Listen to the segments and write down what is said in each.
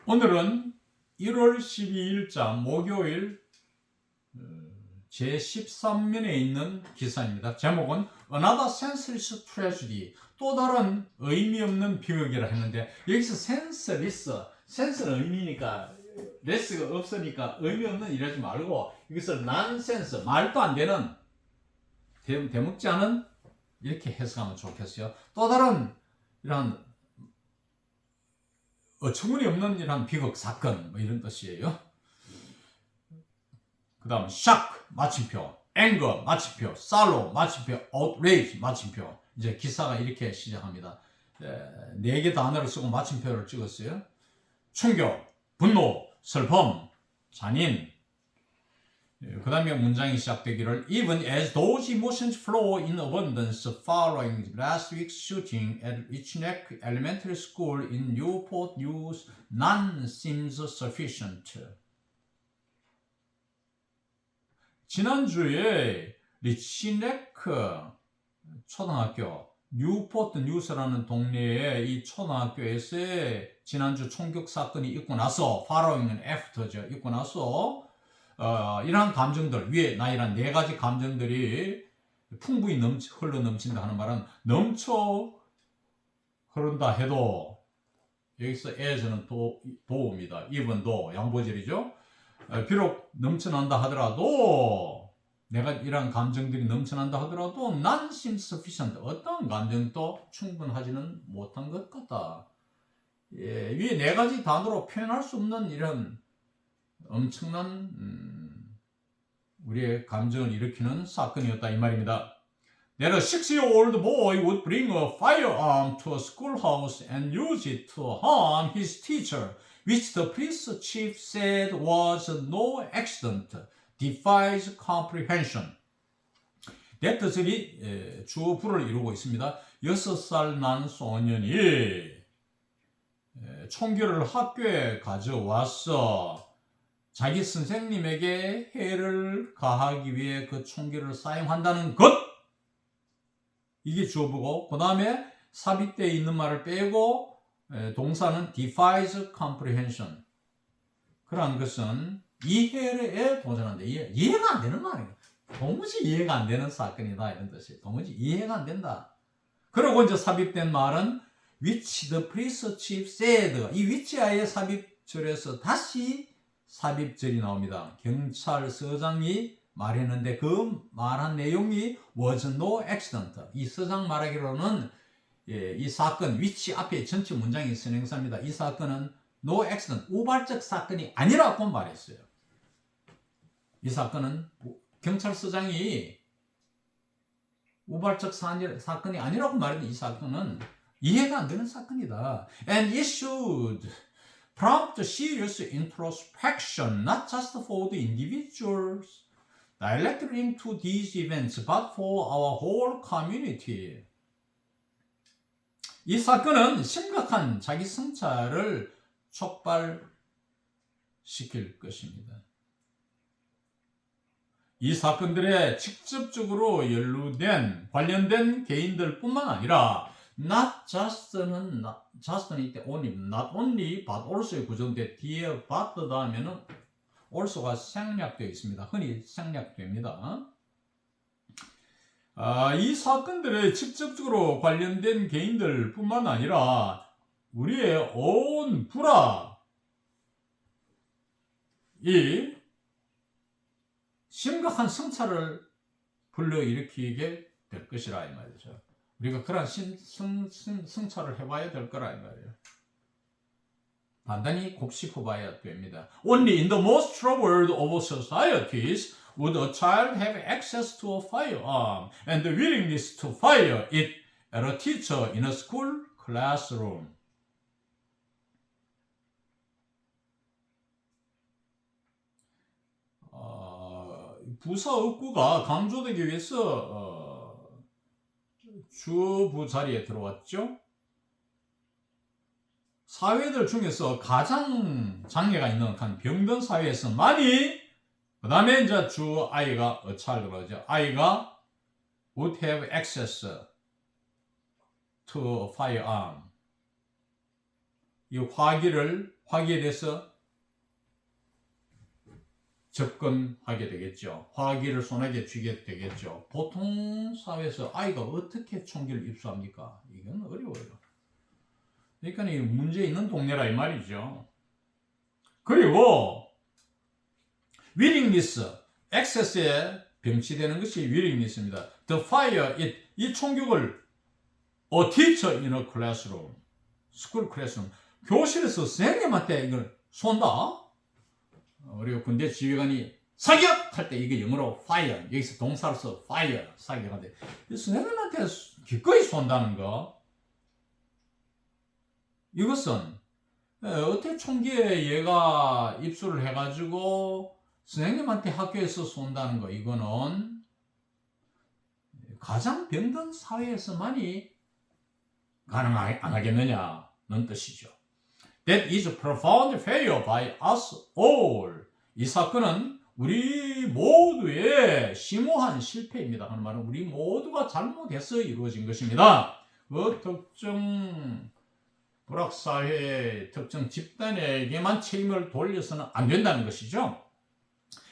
오늘은 1월 12일자 목요일 제13면에 있는 기사입니다. 제목은 Another Senseless Tragedy, 또 다른 의미 없는 비극이라 했는데, 여기서 senseless, sense는 의미니까 less가 없으니까 의미 없는 이러지 말고 이것을 nonsense, 말도 안 되는, 대먹지 않은, 이렇게 해석하면 좋겠어요. 또 다른 이런 어처구니 없는 이런 비극 사건, 뭐 이런 뜻이에요. 그 다음 shock 마침표, anger 마침표, sorrow 마침표, outrage 마침표. 이제 기사가 이렇게 시작합니다. 4개 단어를 쓰고 마침표를 찍었어요. 충격, 분노, 슬픔, 잔인. 그 다음에 문장이 시작되기를 Even as those emotions flow in abundance following last week's shooting at Richneck Elementary School in Newport News, none seems sufficient. 지난주에 리치네크 초등학교, 뉴포트 뉴스라는 동네의 이 초등학교에서의 지난주 총격 사건이 있고 나서, following은 after죠. 있고 나서 이러한 감정들, 위에 나이란 4가지 감정들이 풍부히 흘러 넘친다 하는 말은 넘쳐 흐른다 해도, 여기서 as는 do입니다. even though, 양보절이죠. 비록 넘쳐난다 하더라도, 내가 이러한 감정들이 넘쳐난다 하더라도 none seems sufficient, 어떤 감정도 충분하지는 못한 것 같다. 위에 4가지 단어로 표현할 수 없는 이런 엄청난 우리의 감정을 일으키는 사건이었다, 이 말입니다. That a 6-year-old boy would bring a firearm to a schoolhouse and use it to harm his teacher, which the police chief said was no accident, defies comprehension. 내 뜻이 주어부를 이루고 있습니다. 6살 난 소년이 총기를 학교에 가져와서 자기 선생님에게 해를 가하기 위해 그 총기를 사용한다는 것, 이게 주어부고, 그 다음에 삽입되어 있는 말을 빼고 동사는 defies comprehension. 그러한 것은 이해에 도전한다. 이해가 안 되는 말이에요. 도무지 이해가 안 되는 사건이다, 이런 뜻이에요. 도무지 이해가 안 된다. 그리고 이제 삽입된 말은 which the police chief said. 이 which와의 삽입절에서 다시 삽입절이 나옵니다. 경찰서장이 말했는데 그 말한 내용이 was no accident. 이 서장 말하기로는 이 사건, which 앞에 전체 문장이 선행사입니다. 이 사건은 no accident, 우발적 사건이 아니라고 말했어요. 이 사건은 경찰서장이 우발적 사건이 아니라고 말했는데, 이 사건은 이해가 안 되는 사건이다. And it should prompt serious introspection, not just for the individuals directly linked to these events, but for our whole community. 이 사건은 심각한 자기 성찰을 촉발시킬 것입니다. 이 사건들에 직접적으로 관련된 개인들뿐만 아니라 not just는 이때 only, not only but also에 구성돼 뒤에 but 다음에는 also가 생략되어 있습니다. 흔히 생략됩니다. 이 사건들에 직접적으로 관련된 개인들뿐만 아니라 우리의 온 불화이 심각한 성찰을 불러일으키게 될 것이라, 이 말이죠. 우리가 그런 성찰을 해봐야 될 거라, 이 말이에요. 단단히 곱씹어봐야 됩니다. Only in the most troubled of societies would a child have access to a firearm and the willingness to fire it at a teacher in a school classroom. 부사 억구가 강조되기 위해서 주어부 자리에 들어왔죠. 사회들 중에서 가장 장애가 있는 병든 사회에서 많이, 그 다음에 이제 주 아이가 a child라고 하죠. 아이가 would have access to a firearm. 이 화기에 대해서 접근하게 되겠죠. 화기를 손에게 쥐게 되겠죠. 보통 사회에서 아이가 어떻게 총기를 입수합니까? 이건 어려워요. 그러니까 이 문제 있는 동네라 이 말이죠. 그리고 willingness, 액세스에 병치되는 것이 willingness입니다. The fire it, 이 총격을 a teacher in a classroom, school classroom, 교실에서 선생님한테 이걸 쏜다. 우리가 군대 지휘관이 사격! 할 때 이게 영어로 fire, 여기서 동사로서 fire, 사격한데 선생님한테 기꺼이 쏜다는 거, 이것은 어떻게 총기에 얘가 입수를 해가지고 선생님한테 학교에서 쏜다는 거, 이거는 가장 병든 사회에서만이 가능하겠느냐는 뜻이죠. That is a profound failure by us all. 이 사건은 우리 모두의 심오한 실패입니다. 하는 말은 우리 모두가 잘못해서 이루어진 것입니다. 그 특정 불악사회의 특정 집단에게만 책임을 돌려서는 안 된다는 것이죠.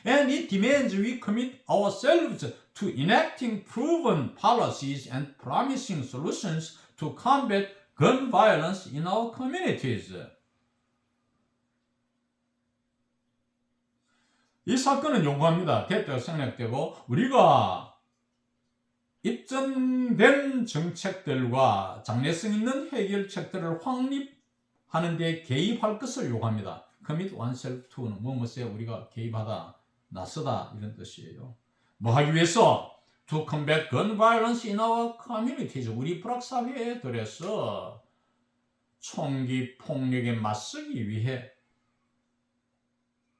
And it demands we commit ourselves to enacting proven policies and promising solutions to combat gun violence in our communities. 이 사건은 요구합니다. 대표가 생략되고 우리가 입증된 정책들과 장래성 있는 해결책들을 확립하는 데 개입할 것을 요구합니다. Commit oneself to는 무엇에 우리가 개입하다, 나서다 이런 뜻이에요. 뭐 하기 위해서? To combat gun violence in our communities. 우리 불악사회들에서 총기 폭력에 맞서기 위해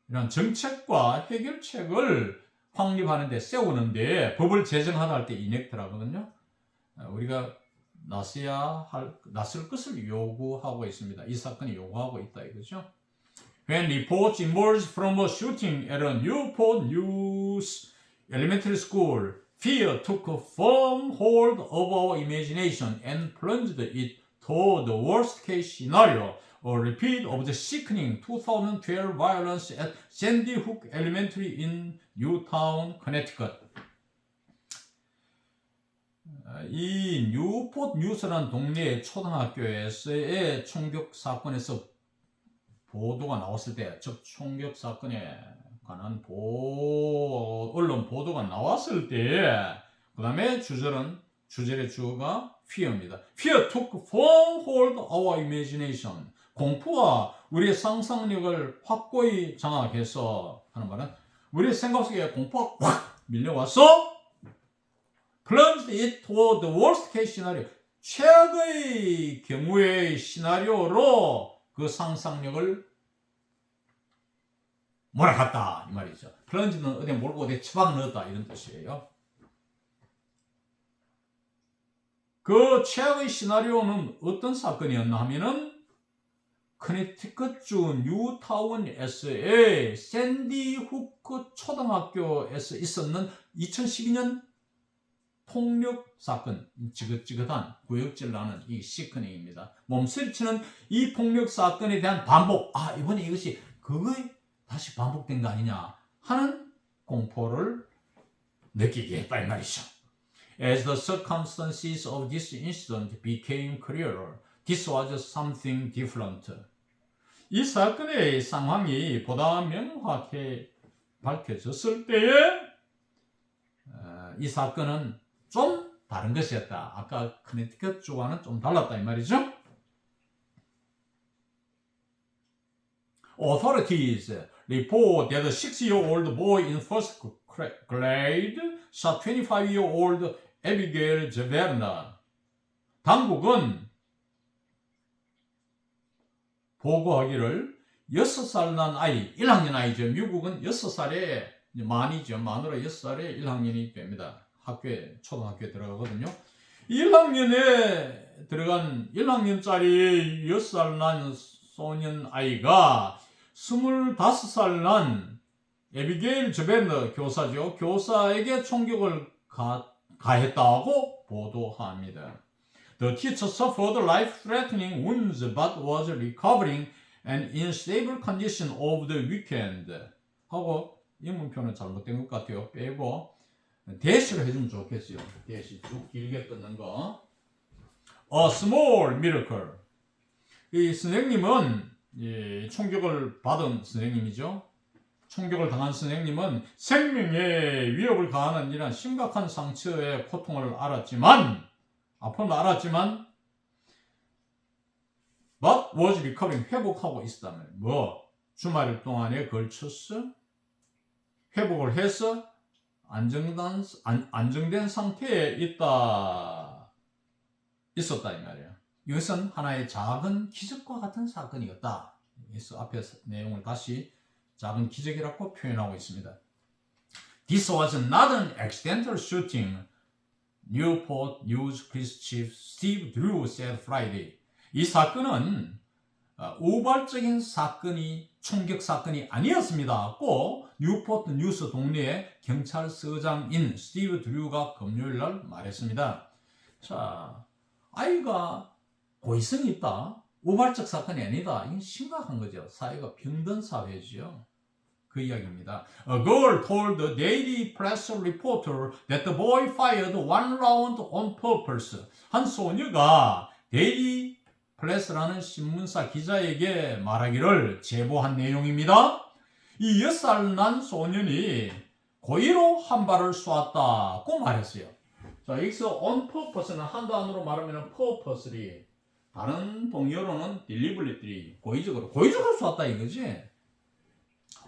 이런 정책과 해결책을 확립하는 데, 세우는데 법을 제정하다 할 때 enact라거든요. 우리가 나설 것을 요구하고 있습니다. 이 사건이 요구하고 있다 이거죠. When reports emerged from a shooting at a Newport News elementary school, fear took a firm hold of our imagination and plunged it toward the worst case scenario, a repeat of the sickening 2012 violence at Sandy Hook Elementary in Newtown, Connecticut. 이 뉴포트 뉴스라는 동네의 초등학교에서의 총격 사건에서 보도가 나왔을 때, 즉 총격 사건에 관한 언론 보도가 나왔을 때, 그 다음에 주절의 주어가 fear입니다. Fear took firm hold of our imagination. 공포와 우리의 상상력을 확고히 장악해서 하는 말은 우리의 생각 속에 공포가 확 밀려와서 plunged it toward the worst case scenario. 최악의 경우의 시나리오로 그 상상력을 몰아갔다 이 말이죠. plunge는 어디 몰고 어디 처박 넣었다 이런 뜻이에요. 그 최악의 시나리오는 어떤 사건이었나 하면은 커네티컷주 뉴타운에서의 샌디 후크 초등학교에서 있었는 2012년 폭력 사건, 지긋지긋한 구역질 나는 이 시커닝입니다. 몸서리치는 이 폭력 사건에 대한 반복, 이번에 이것이 그거에 다시 반복된 거 아니냐 하는 공포를 느끼게 했다 이 말이죠. As the circumstances of this incident became clearer, this was something different. 이 사건의 상황이 보다 명확하게 밝혀졌을 때에 이 사건은 좀 다른 것이었다. 아까 커네티컷주와는 좀 달랐다 이 말이죠. Authorities report that a 6-year-old boy in first grade shot 25-year-old Abigail Javerna. 당국은 보고하기를 6살 난 아이, 1학년 아이죠. 미국은 6살에 만이죠. 만으로 6살에 1학년이 됩니다. 초등학교에 들어가거든요. 1학년에 들어간 1학년짜리 6살 난 소년 아이가 25살 난 에비게일 저벤더 교사죠. 교사에게 총격을 가했다고 보도합니다. The teacher suffered life-threatening wounds but was recovering and in stable condition over the weekend. 하고 인문표는 잘못된 것 같아요. 빼고 대시를 해주면 좋겠어요. 대시 쭉 길게 끊는 거. A small miracle. 이 선생님은 총격을 받은 선생님이죠. 총격을 당한 선생님은 생명에 위협을 가하는 이런 심각한 상처의 고통을 알았지만 아픔을 알았지만 but was recovering 회복하고 있었다면 주말 동안에 걸쳐서 회복을 해서 안정된 상태에 있었다 이 말이에요. 이것은 하나의 작은 기적과 같은 사건이었다. 그래서 앞에 내용을 다시 작은 기적이라고 표현하고 있습니다. This was not an accidental shooting, Newport News Police Chief Steve Drew said Friday. 이 사건은 우발적인 총격 사건이 아니었습니다. 꼭 뉴포트 뉴스 동네의 경찰서장인 스티브 드류가 금요일 날 말했습니다. 자, 아이가 고의성이 있다. 우발적 사건이 아니다. 이건 심각한 거죠. 사회가 병든 사회죠. 그 이야기입니다. A girl told the Daily Press reporter that the boy fired one round on purpose. 한 소녀가 데일리 프레스라는 신문사 기자에게 말하기를 제보한 내용입니다. 이 6살 난 소년이 고의로 한 발을 쏘았다고 말했어요. 자, 여기서 on purpose는 한 단어로 말하면 purposely, 다른 동의어로는 deliberately, 고의적으로 쏘았다 이거지.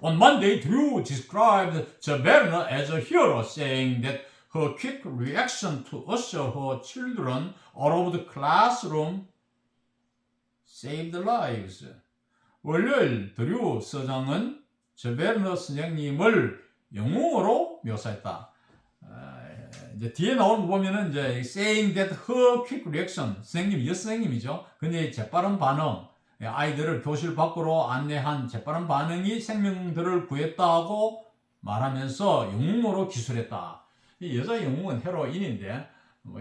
On Monday, Drew described Javerna as a hero, saying that her quick reaction to usher her children out of the classroom saved lives. 월요일 드류 서장은 저베르너 선생님을 영웅으로 묘사했다. 이제 뒤에 나오는 거 보면은 이제 saying that her quick reaction, 선생님이죠. 근데 재빠른 반응, 아이들을 교실 밖으로 안내한 재빠른 반응이 생명들을 구했다고 말하면서 영웅으로 기술했다. 이 여자 영웅은 헤로인인데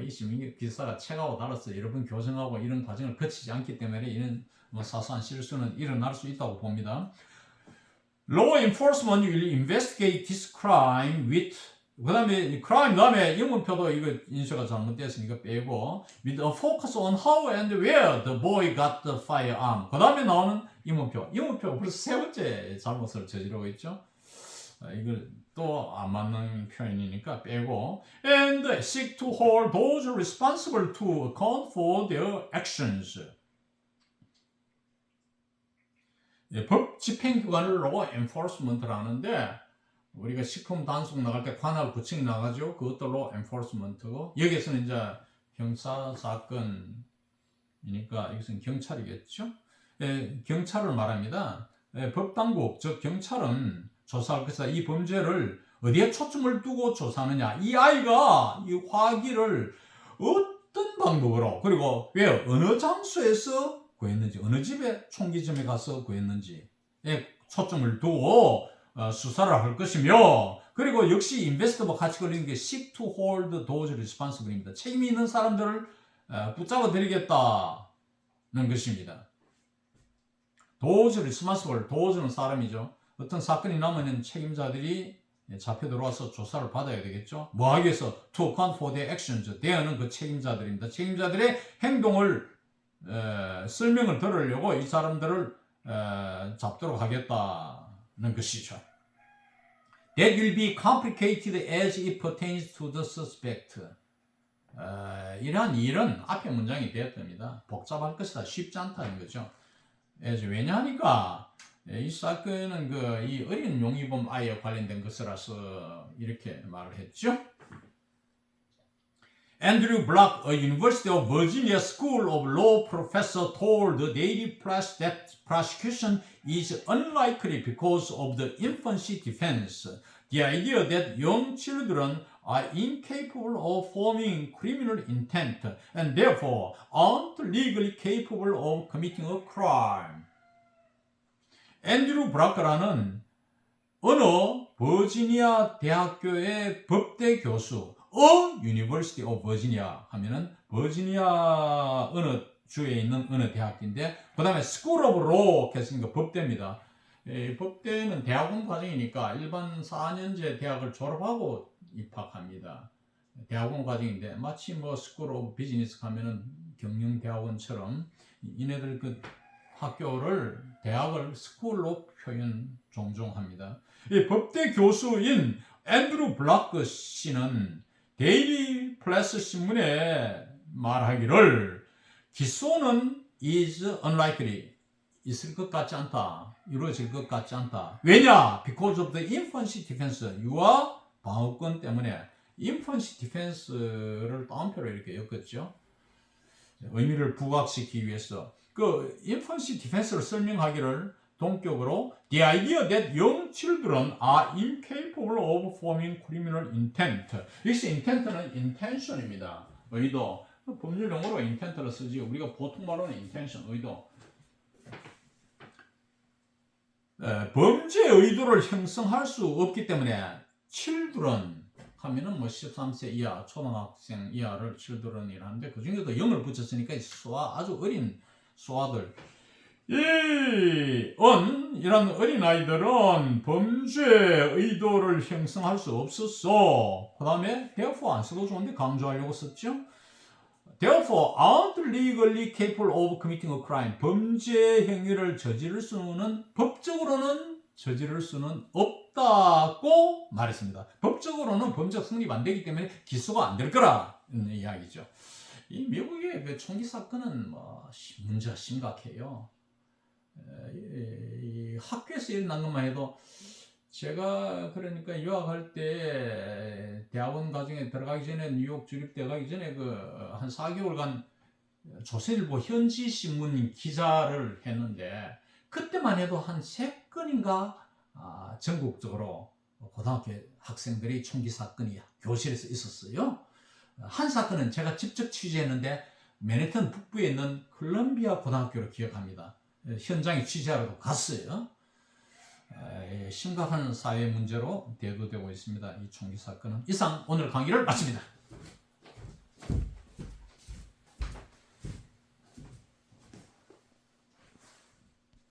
이 시민 기사가 책하고 달라서 여러분 교정하고 이런 과정을 거치지 않기 때문에 이런 사소한 실수는 일어날 수 있다고 봅니다. Law enforcement will investigate this crime with 그 다음에 crime 다음에 영문표도 이거 인쇄가 잘못됐으니까 빼고 with a focus on how and where the boy got the firearm. 그 다음에 나오는 영문표 벌써 세 번째 잘못을 저지르고 있죠. 이걸 또 안 맞는 표현이니까 빼고 and seek to hold those responsible to account for their actions. 법 집행기관을 law enforcement를 하는데 우리가 식품 단속 나갈 때 관할 구청이 나가죠. 그것도 law enforcement고 여기서는 이제 형사 사건이니까 이것은 경찰이겠죠. 경찰을 말합니다. 법 당국 즉 경찰은 조사할 것이다. 이 범죄를 어디에 초점을 두고 조사하느냐. 이 아이가 이 화기를 어떤 방법으로 그리고 왜 어느 장소에서 구했는지 어느 집에 총기점에 가서 구했는지에 초점을 두고 수사를 할 것이며 그리고 역시 인베스터와 같이 걸리는 게 seek to hold those responsible입니다. 책임이 있는 사람들을 붙잡아 드리겠다는 것입니다. those responsible, those는 사람이죠. 어떤 사건이 나면 책임자들이 잡혀 들어와서 조사를 받아야 되겠죠. 뭐 하기 위해서 to account for their actions. 대하는 그 책임자들입니다. 책임자들의 행동을 설명을 들으려고 이 사람들을 잡도록 하겠다는 것이죠. That will be complicated as it pertains to the suspect. 이러한 일은 앞에 문장이 되었답니다. 복잡할 것이다. 쉽지 않다는 거죠. 왜냐하니까 이 사건은 이 어린 용의범 아이와 관련된 것이라서 이렇게 말을 했죠. Andrew Block, a University of Virginia School of Law professor, told the Daily Press that prosecution is unlikely because of the infancy defense. The idea that young children are incapable of forming criminal intent and therefore aren't legally capable of committing a crime. 앤드류 브라커라는 어느 버지니아 대학교의 법대 교수, University of Virginia 하면은 버지니아 어느 주에 있는 어느 대학인데, 그 다음에 School of Law 했으니까 법대입니다. 법대는 대학원 과정이니까 일반 4년제 대학을 졸업하고 입학합니다. 대학원 과정인데 마치 뭐 School of Business 가면은 경영대학원처럼 이네들 그 학교를 대학을 스쿨로 표현 종종 합니다. 이 법대 교수인 앤드루 블라크 씨는 데일리 플래스 신문에 말하기를 기소는 is unlikely, 있을 것 같지 않다, 이루어질 것 같지 않다. 왜냐? Because of the infancy defense, 유아 방어권 때문에. infancy defense를 따옴표로 이렇게 엮었죠. 의미를 부각시키기 위해서 그 infancy defense를 설명하기를 동격으로 the idea that young children are incapable of forming criminal intent. 여기서 intent는 intention입니다. 의도. 법률 용어로 intent를 쓰지 우리가 보통 말로는 intention, 의도. 범죄 의도를 형성할 수 없기 때문에 children 하면은 뭐 13세 이하, 초등학생 이하를 children이라 하는데 그 중에도 0을 붙였으니까 소아, 아주 어린 소아들. 이런 어린 아이들은 범죄 의도를 형성할 수 없었어. 그 다음에 therefore 안 써도 좋은데 강조하려고 썼죠. Therefore aren't legally capable of committing a crime. 범죄 행위를 저지를 수는, 법적으로는 저지를 수는 없다고 말했습니다. 법적으로는 범죄 성립 안 되기 때문에 기소가 안 될 거라는 이야기죠. 이 미국의 그 총기 사건은 뭐 문제가 심각해요. 이 학교에서 일어난 것만 해도 제가 그러니까 유학할 때 대학원 과정에 들어가기 전에 뉴욕 주립대 가기 전에 그 한 4개월간 조선일보 현지 신문 기자를 했는데 그때만 해도 한 3건인가 전국적으로 고등학교 학생들이 총기 사건이 교실에서 있었어요. 한 사건은 제가 직접 취재했는데 맨해튼 북부에 있는 콜럼비아 고등학교로 기억합니다. 현장에 취재하러 갔어요. 심각한 사회 문제로 대두되고 있습니다. 이 총기 사건은. 이상 오늘 강의를 마칩니다.